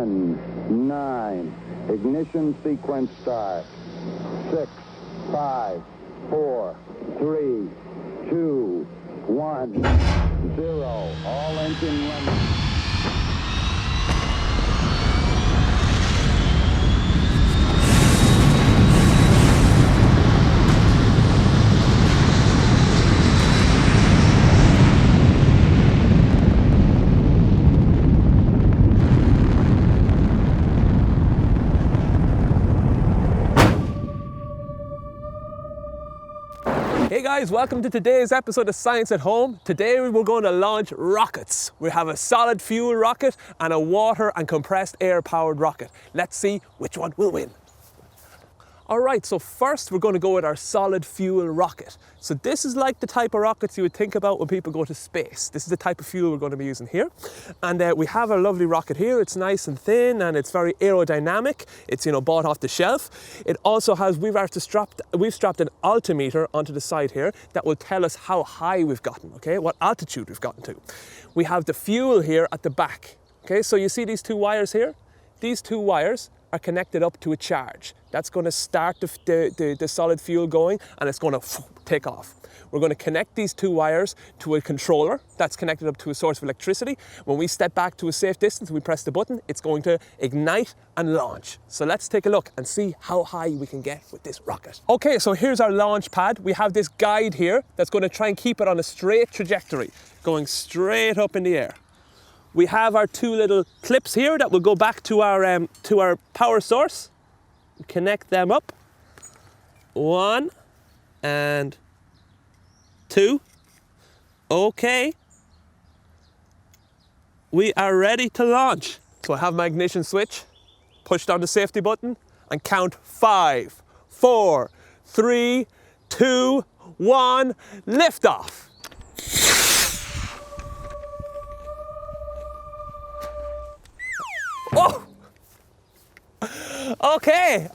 10, 9, ignition sequence start. 6, 5, 4, 3, 2, 1, 0. All engine running. Hey guys, welcome to today's episode of Science at Home. Today we're going to launch rockets. We have a solid fuel rocket and a water and compressed air powered rocket. Let's see which one will win. Alright, so first we're going to go with our solid fuel rocket. So this is like the type of rockets you would think about when people go to space. This is the type of fuel we're going to be using here. And we have a lovely rocket here. It's nice and thin and it's very aerodynamic. It's, bought off the shelf. It also has, we've strapped an altimeter onto the side here that will tell us how high we've gotten, okay? What altitude we've gotten to. We have the fuel here at the back, okay? So you see these two wires here? These two wires are connected up to a charge. That's going to start the solid fuel going and it's going to take off. We're going to connect these two wires to a controller that's connected up to a source of electricity. When we step back to a safe distance, we press the button, it's going to ignite and launch. So let's take a look and see how high we can get with this rocket. Okay, so here's our launch pad. We have this guide here that's going to try and keep it on a straight trajectory, going straight up in the air. We have our two little clips here that will go back to our power source. Connect them up. 1 and 2. Okay. We are ready to launch. So I have my ignition switch, push down the safety button and count 5, 4, 3, 2, 1, lift off. Oh! Okay.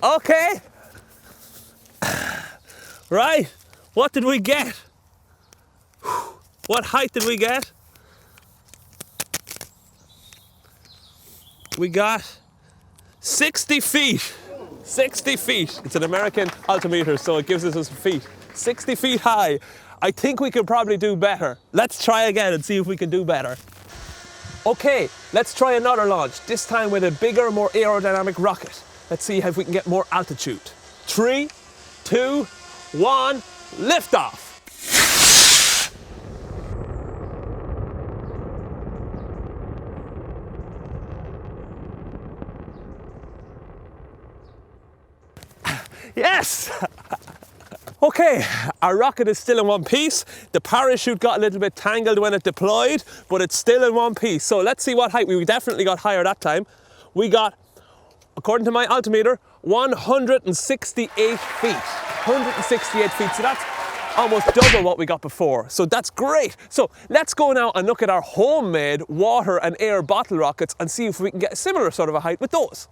Right, what did we get? What height did we get? We got 60 feet. 60 feet. It's an American altimeter, so it gives us some feet. 60 feet high. I think we could probably do better. Let's try again and see if we can do better. Okay, let's try another launch, this time with a bigger, more aerodynamic rocket. Let's see if we can get more altitude. 3, 2, 1, lift off. Yes! Okay, our rocket is still in one piece. The parachute got a little bit tangled when it deployed, but it's still in one piece. So let's see what height. We definitely got higher that time. We got, according to my altimeter, 168 feet. 168 feet, so that's almost double what we got before. So that's great. So let's go now and look at our homemade water and air bottle rockets and see if we can get a similar sort of a height with those.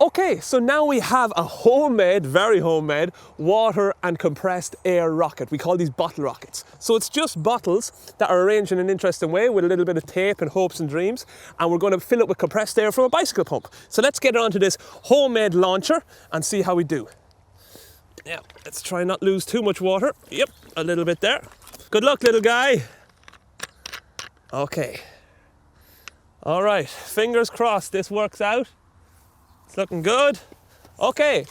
Okay, so now we have a homemade, very homemade, water and compressed air rocket. We call these bottle rockets. So it's just bottles that are arranged in an interesting way with a little bit of tape and hopes and dreams, and we're going to fill it with compressed air from a bicycle pump. So let's get onto this homemade launcher and see how we do. Yeah, let's try not lose too much water. Yep, a little bit there. Good luck, little guy. Okay. All right, fingers crossed this works out. It's looking good. Okay.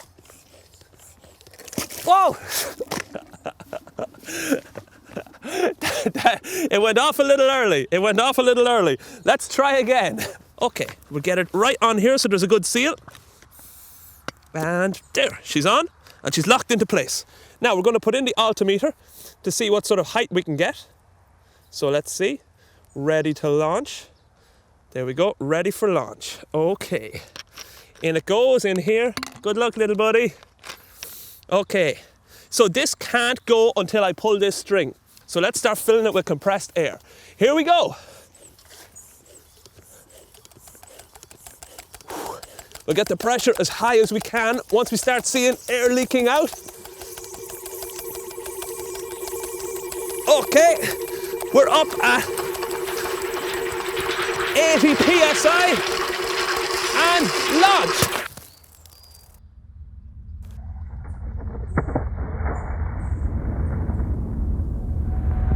Whoa! It went off a little early. Let's try again. Okay, we'll get it right on here so there's a good seal. And there, she's on and she's locked into place. Now we're going to put in the altimeter to see what sort of height we can get. So let's see. Ready to launch. There we go, ready for launch. Okay. In it goes, in here. Good luck, little buddy. Okay, so this can't go until I pull this string. So let's start filling it with compressed air. Here we go. We'll get the pressure as high as we can once we start seeing air leaking out. Okay, We're up at 80 psi and launch.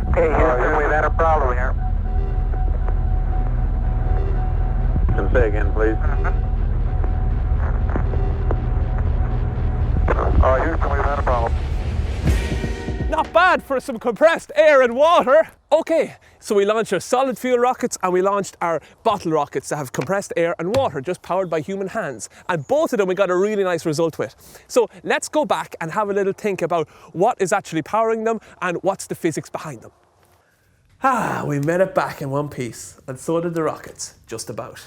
Okay, Houston, we've had a problem here. Can say again, please. Houston, we've had a problem. Not bad for some compressed air and water. Okay, so we launched our solid fuel rockets and we launched our bottle rockets that have compressed air and water, just powered by human hands. And both of them we got a really nice result with. So let's go back and have a little think about what is actually powering them and what's the physics behind them. We made it back in one piece, and so did the rockets, just about.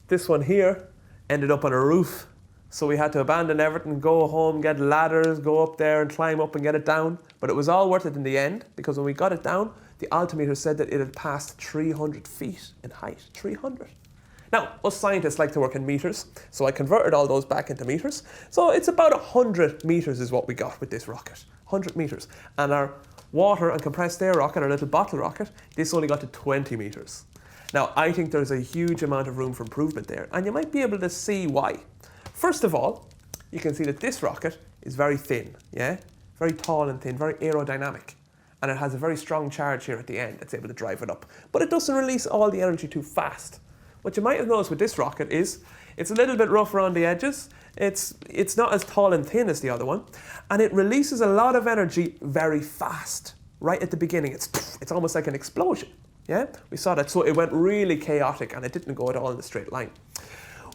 This one here ended up on a roof, so we had to abandon everything, go home, get ladders, go up there and climb up and get it down. But it was all worth it in the end, because when we got it down, the altimeter said that it had passed 300 feet in height, 300. Now, us scientists like to work in meters, so I converted all those back into meters. So it's about 100 meters is what we got with this rocket, 100 meters. And our water and compressed air rocket, our little bottle rocket, this only got to 20 meters. Now, I think there's a huge amount of room for improvement there, and you might be able to see why. First of all, you can see that this rocket is very thin, yeah? Very tall and thin, very aerodynamic. And it has a very strong charge here at the end that's able to drive it up. But it doesn't release all the energy too fast. What you might have noticed with this rocket is it's a little bit rough around the edges. It's not as tall and thin as the other one. And it releases a lot of energy very fast. Right at the beginning, it's almost like an explosion. Yeah, we saw that. So it went really chaotic and it didn't go at all in a straight line.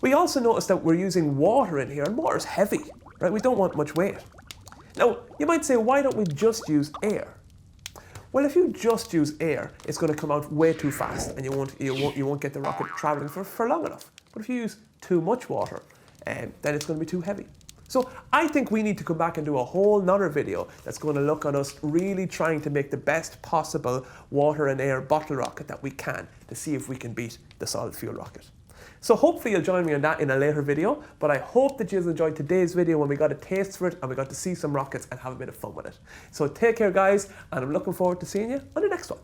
We also noticed that we're using water in here, and water's heavy, right? We don't want much weight. Now, you might say, why don't we just use air? Well, if you just use air, it's going to come out way too fast, and you won't get the rocket traveling for long enough. But if you use too much water, then it's going to be too heavy. So I think we need to come back and do a whole nother video that's going to look at us really trying to make the best possible water and air bottle rocket that we can to see if we can beat the solid fuel rocket. So hopefully you'll join me on that in a later video, but I hope that you've enjoyed today's video when we got a taste for it and we got to see some rockets and have a bit of fun with it. So take care guys, and I'm looking forward to seeing you on the next one.